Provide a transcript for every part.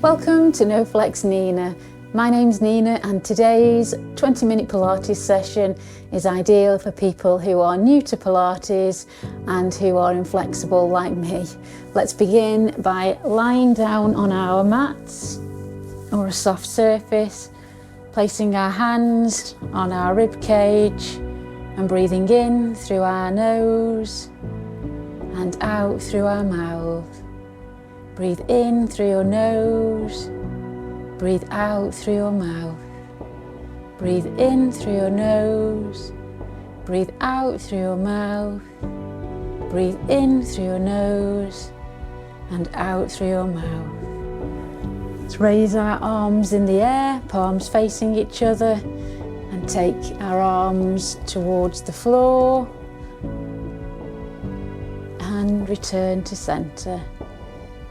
Welcome to NoFlexNina. My name's Nina and today's 20-minute Pilates session is ideal for people who are new to Pilates and who are inflexible like me. Let's begin by lying down on our mats or a soft surface, placing our hands on our rib cage and breathing in through our nose and out through our mouth. Breathe in through your nose, breathe out through your mouth. Breathe in through your nose, breathe out through your mouth. Breathe in through your nose and out through your mouth. Let's raise our arms in the air, palms facing each other, and take our arms towards the floor and return to center.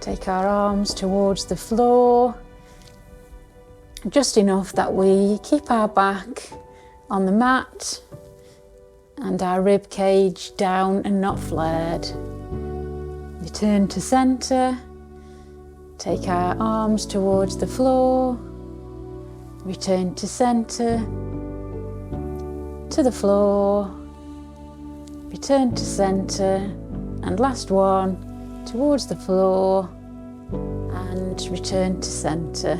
Take our arms towards the floor, just enough that we keep our back on the mat and our rib cage down and not flared. Return to center. Take our arms towards the floor. Return to center. To the floor. Return to center. And last one, towards the floor. And return to center.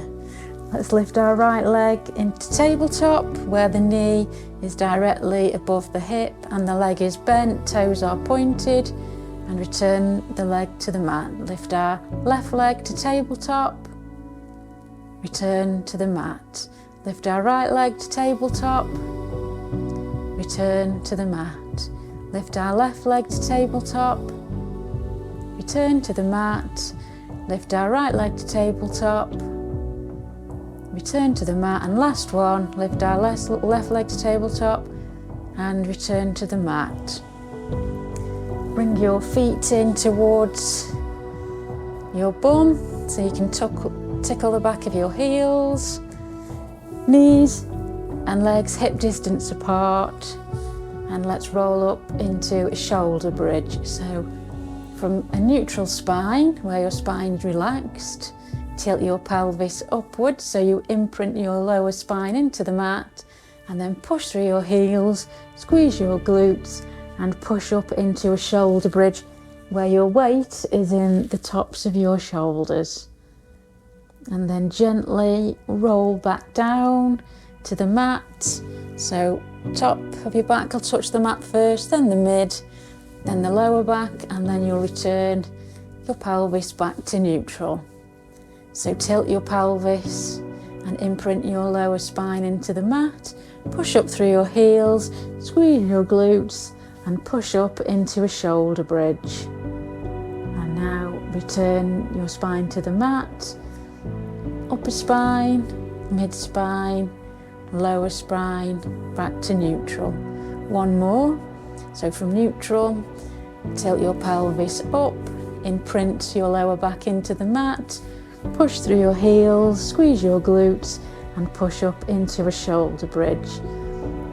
Let's lift our right leg into tabletop where the knee is directly above the hip and the leg is bent, toes are pointed, and return the leg to the mat. Lift our left leg to tabletop, return to the mat. Lift our right leg to tabletop, return to the mat. Lift our left leg to tabletop, return to the mat. Lift our right leg to tabletop, return to the mat, and last one, lift our left leg to tabletop and return to the mat. Bring your feet in towards your bum so you can tickle the back of your heels, knees and legs hip distance apart, and let's roll up into a shoulder bridge. So from a neutral spine, where your spine's relaxed, tilt your pelvis upwards so you imprint your lower spine into the mat, and then push through your heels, squeeze your glutes and push up into a shoulder bridge where your weight is in the tops of your shoulders. And then gently roll back down to the mat. So top of your back will touch the mat first, then the mid, then the lower back, and then you'll return your pelvis back to neutral. So tilt your pelvis and imprint your lower spine into the mat, push up through your heels, squeeze your glutes and push up into a shoulder bridge. And now return your spine to the mat, upper spine, mid spine, lower spine, back to neutral. One more. So from neutral, tilt your pelvis up, imprint your lower back into the mat, push through your heels, squeeze your glutes and push up into a shoulder bridge.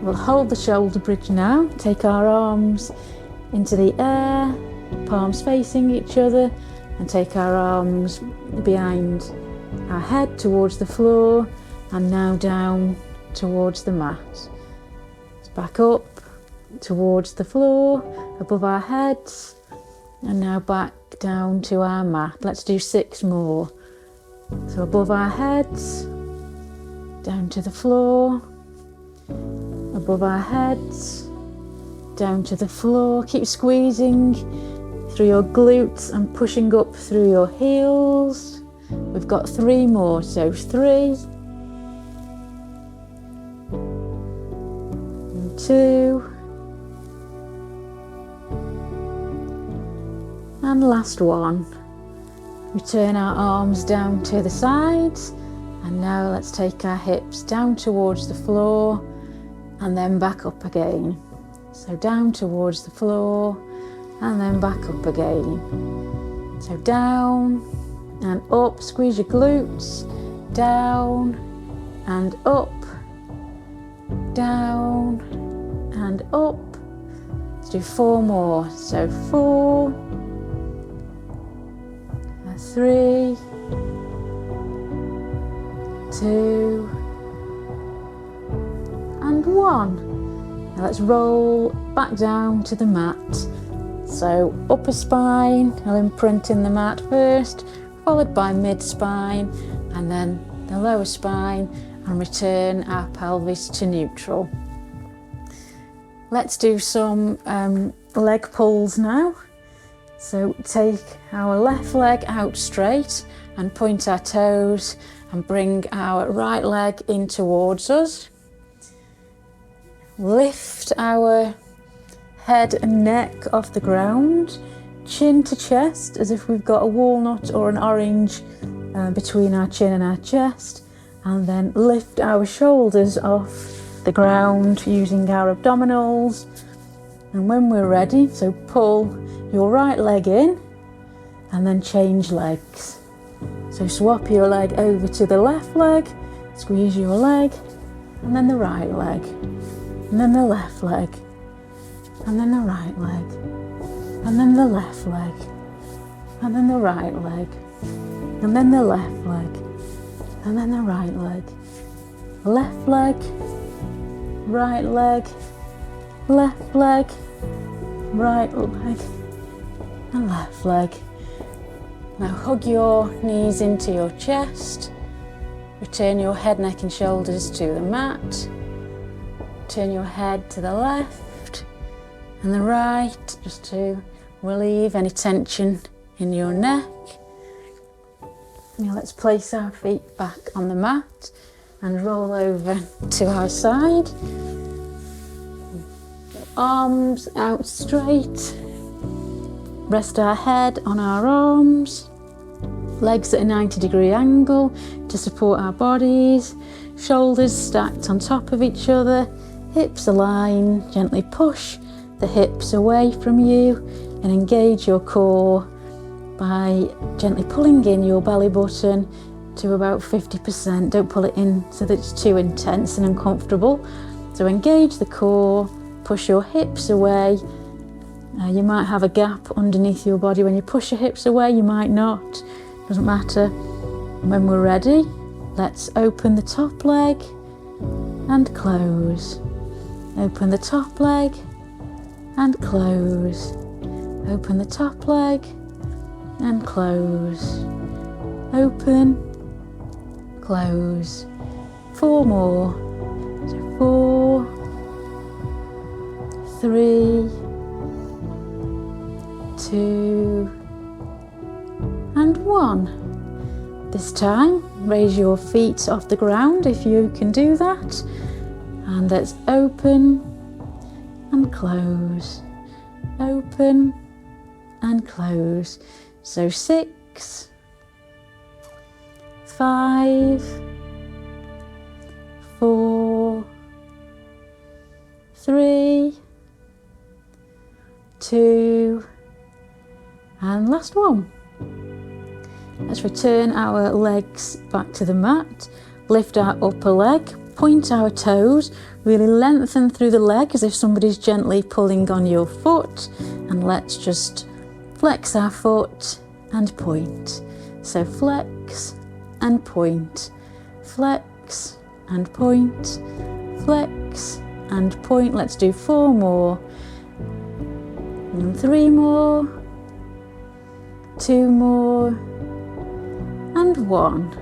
We'll hold the shoulder bridge now, take our arms into the air, palms facing each other, and take our arms behind our head towards the floor, and now down towards the mat. Back up towards the floor, above our heads, and now back down to our mat. Let's do 6 more. So above our heads, down to the floor, above our heads, down to the floor. Keep squeezing through your glutes and pushing up through your heels. We've got 3 more, so 3, and 2, and last one. Return our arms down to the sides, and now let's take our hips down towards the floor and then back up again. So down towards the floor and then back up again. So down and up, squeeze your glutes, down and up, down and up. Let's do 4 more. So 4, 3, 2, and 1. Now let's roll back down to the mat. So upper spine, I'll imprint in the mat first, followed by mid spine, and then the lower spine, and return our pelvis to neutral. Let's do some leg pulls now. So take our left leg out straight and point our toes and bring our right leg in towards us. Lift our head and neck off the ground, chin to chest as if we've got a walnut or an orange between our chin and our chest, and then lift our shoulders off the ground using our abdominals. And when we're ready, so pull your right leg in and then change legs. So swap your leg over to the left leg, squeeze your leg, and then the right leg, and then the left leg, and then the right leg, and then the left leg, and then the right leg, and then the left leg, and then the right leg, left leg, right leg, left leg, right leg, and left leg. Now hug your knees into your chest, return your head, neck and shoulders to the mat, turn your head to the left and the right, just to relieve any tension in your neck. Now let's place our feet back on the mat and roll over to our side. Arms out straight, rest our head on our arms, legs at a 90-degree angle to support our bodies, shoulders stacked on top of each other, hips aligned. Gently push the hips away from you and engage your core by gently pulling in your belly button to about 50%. Don't pull it in so that it's too intense and uncomfortable. So engage the core, push your hips away. You might have a gap underneath your body when you push your hips away, you might not, doesn't matter. When we're ready, let's open the top leg and close. Open the top leg and close. Open the top leg and close. Open, close. 4 more. So 4, 3, 2, and 1. This time, raise your feet off the ground if you can do that. And let's open and close. Open and close. So 6, 5, 4, 3, 2, and last one. Let's return our legs back to the mat, lift our upper leg, point our toes, really lengthen through the leg as if somebody's gently pulling on your foot, and let's just flex our foot and point. So flex and point, flex and point, flex and point. Let's do 4 more, and 3 more, 2 more, and 1.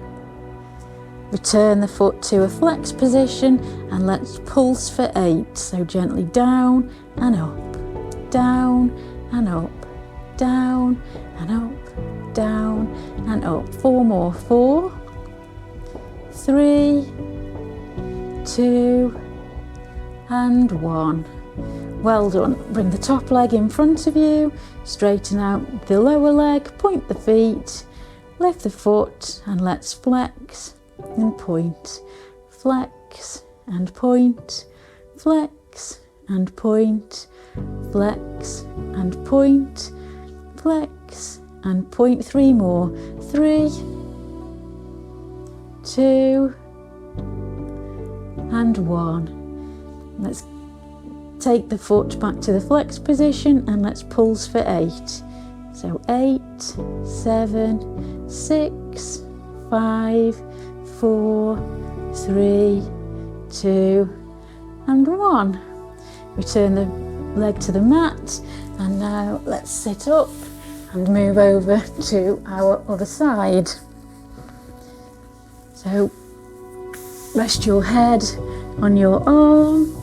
Return the foot to a flex position and let's pulse for 8. So gently down and up, down and up, down and up, down and up. 4 more, 4, 3, 2, and 1. Well done. Bring the top leg in front of you, straighten out the lower leg, point the feet, lift the foot, and let's flex and point, flex and point, flex and point, flex and point, flex and point. 3 more, 3, 2, and 1. Let's take the foot back to the flex position and let's pulse for 8. So 8, 7, 6, 5, 4, 3, 2, and 1. Return the leg to the mat, and now let's sit up and move over to our other side. So rest your head on your arm,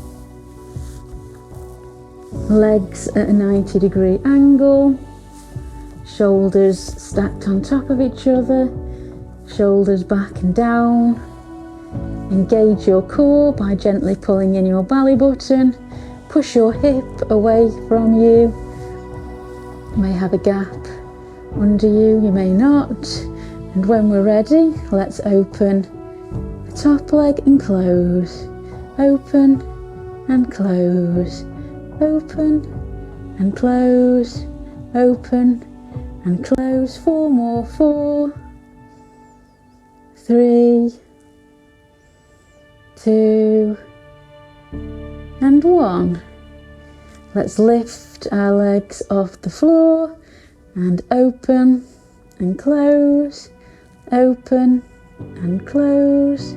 legs at a 90-degree angle, shoulders stacked on top of each other, shoulders back and down. Engage your core by gently pulling in your belly button. Push your hip away from you. You may have a gap under you, you may not. And when we're ready, let's open the top leg and close. Open and close. Open and close. Open and close. 4 more. 4, 3, 2, and 1. Let's lift our legs off the floor and open and close, open and close,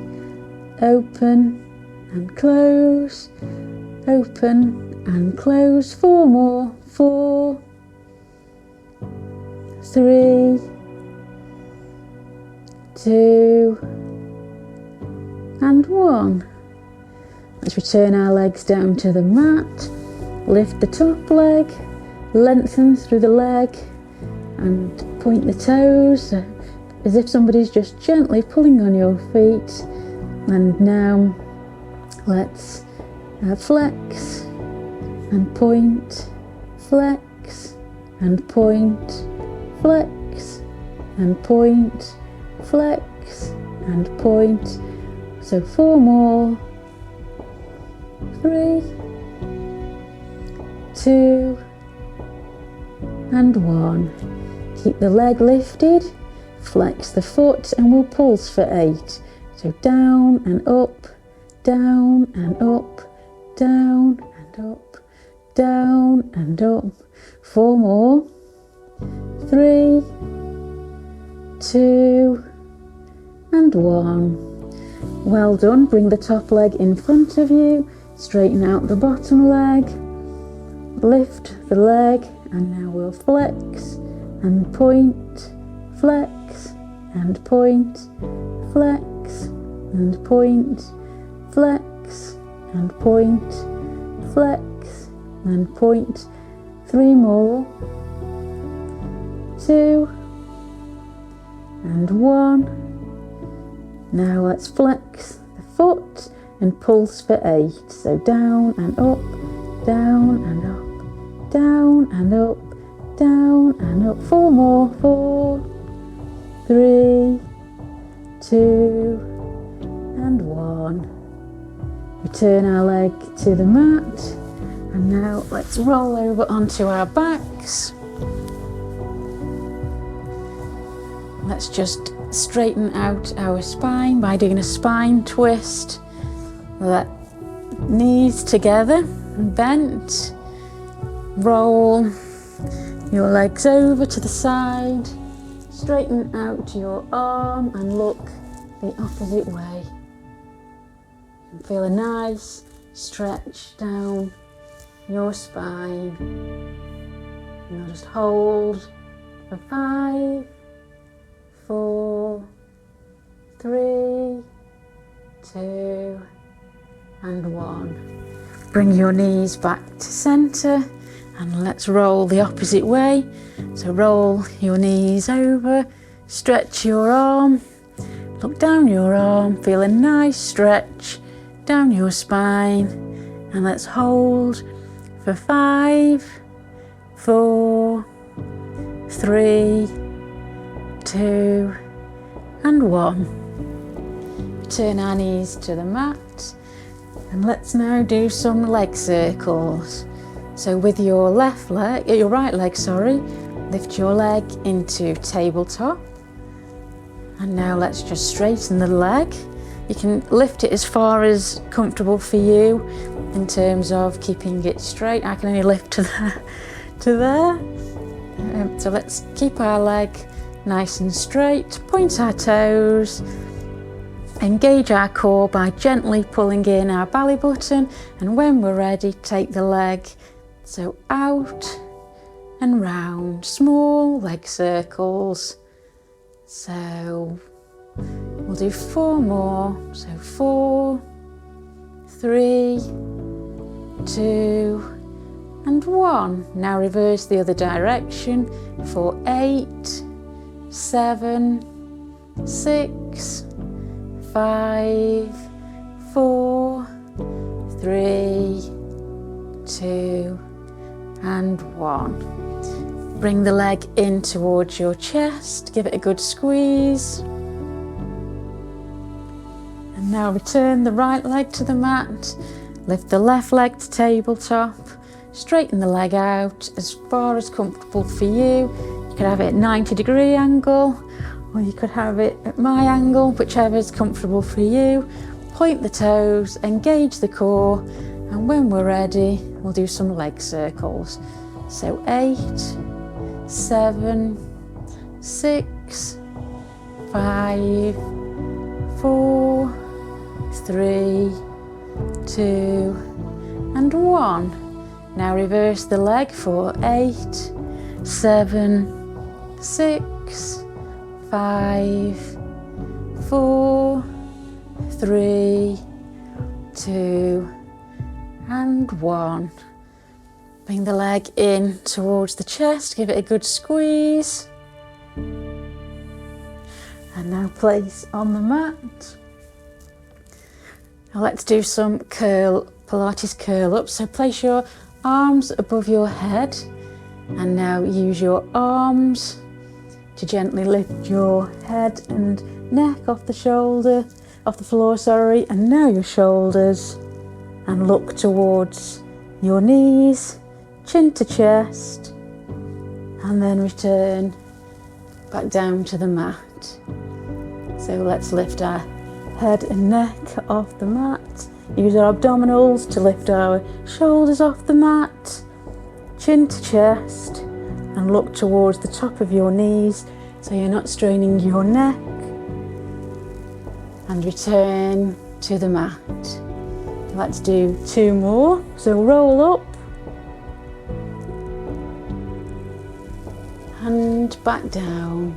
open and close, open and close. 4 more. 4, 3, 2, and 1. Let's return our legs down to the mat. Lift the top leg, lengthen through the leg, and point the toes as if somebody's just gently pulling on your feet. And now let's flex and point, flex and point, flex and point, flex and point. So 4 more. 3, 2, and 1. Keep the leg lifted, flex the foot, and we'll pulse for 8. So down and up, down and up, down and up, down and up. 4 more. 3, 2, and 1. Well done. Bring the top leg in front of you. Straighten out the bottom leg, lift the leg, and now we'll flex and point, flex and point, flex and point, flex and point, flex and point. 3 more. 2 and 1. Now let's flex the foot and pulse for 8. So down and up, down and up, down and up, down and up. 4 more. 4, 3, 2, and 1. Return our leg to the mat, and now let's roll over onto our backs. Let's just straighten out our spine by doing a spine twist. Let knees together, bent. Roll your legs over to the side. Straighten out your arm and look the opposite way. And feel a nice stretch down your spine. And just hold for 5, 4, 3, 2, and 1. Bring your knees back to centre, and let's roll the opposite way. So roll your knees over, stretch your arm, look down your arm, feel a nice stretch down your spine, and let's hold for 5, 4, 3, 2, and 1. Turn our knees to the mat. And let's now do some leg circles. So with your right leg, lift your leg into tabletop. And now let's just straighten the leg. You can lift it as far as comfortable for you in terms of keeping it straight. I can only lift to there. So let's keep our leg nice and straight. Point our toes. Engage our core by gently pulling in our belly button, and when we're ready, take the leg so out and round, small leg circles. So we'll do 4 more. So 4, 3, 2 and 1. Now reverse the other direction for 8, 7, 6, 5, 4, 3, 2 and 1. Bring the leg in towards your chest, give it a good squeeze. And now return the right leg to the mat, lift the left leg to tabletop, straighten the leg out as far as comfortable for you. You could have it at 90-degree angle, or you could have it at my angle, whichever is comfortable for you. Point the toes, engage the core, and when we're ready, we'll do some leg circles. So 8, 7, 6, 5, 4, 3, 2 and 1. Now reverse the leg for 8, 7, 6, 5, 4, 3, 2 and 1. Bring the leg in towards the chest, give it a good squeeze. And now place on the mat. Now let's do some Pilates curl up. So place your arms above your head, and now use your arms to gently lift your head and neck off the floor, and now your shoulders, and look towards your knees, chin to chest, and then return back down to the mat. So let's lift our head and neck off the mat. Use our abdominals to lift our shoulders off the mat, chin to chest, and look towards the top of your knees so you're not straining your neck, and return to the mat. Let's do 2 more. So roll up and back down.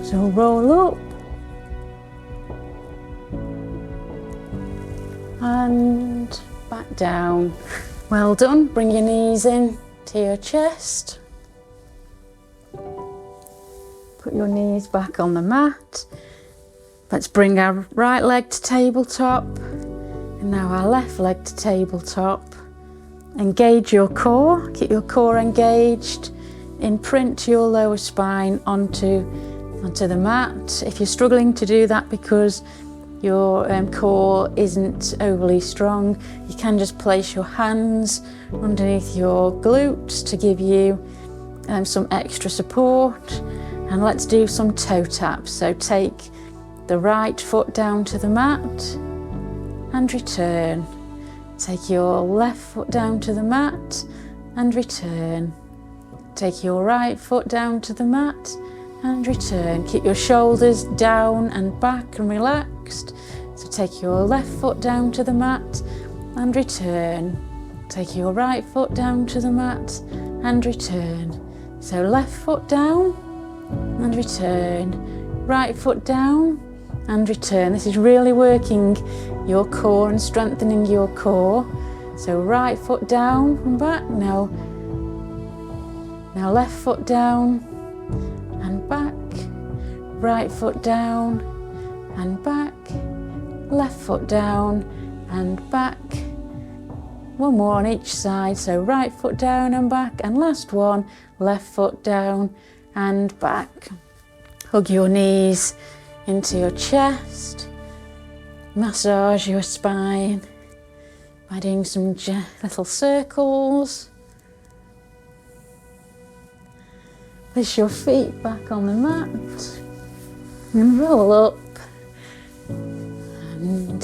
So roll up and back down. Well done. Bring your knees in to your chest. Put your knees back on the mat. Let's bring our right leg to tabletop, and now our left leg to tabletop. Engage your core, keep your core engaged. Imprint your lower spine onto the mat. If you're struggling to do that because your core isn't overly strong, you can just place your hands underneath your glutes to give you some extra support. And let's do some toe taps. So take the right foot down to the mat and return. Take your left foot down to the mat and return. Take your right foot down to the mat and return. Keep your shoulders down and back and relaxed. So take your left foot down to the mat and return. Take your right foot down to the mat and return. So left foot down and return. Right foot down and return. This is really working your core and strengthening your core. So right foot down and back. Now left foot down and back. Right foot down and back. Left foot down and back. One more on each side. So right foot down and back, and last one, left foot down and back. Hug your knees into your chest. Massage your spine by doing some little circles. Place your feet back on the mat and roll up. And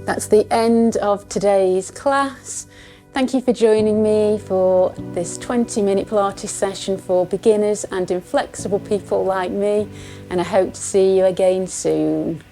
that's the end of today's class. Thank you for joining me for this 20-minute Pilates session for beginners and inflexible people like me, and I hope to see you again soon.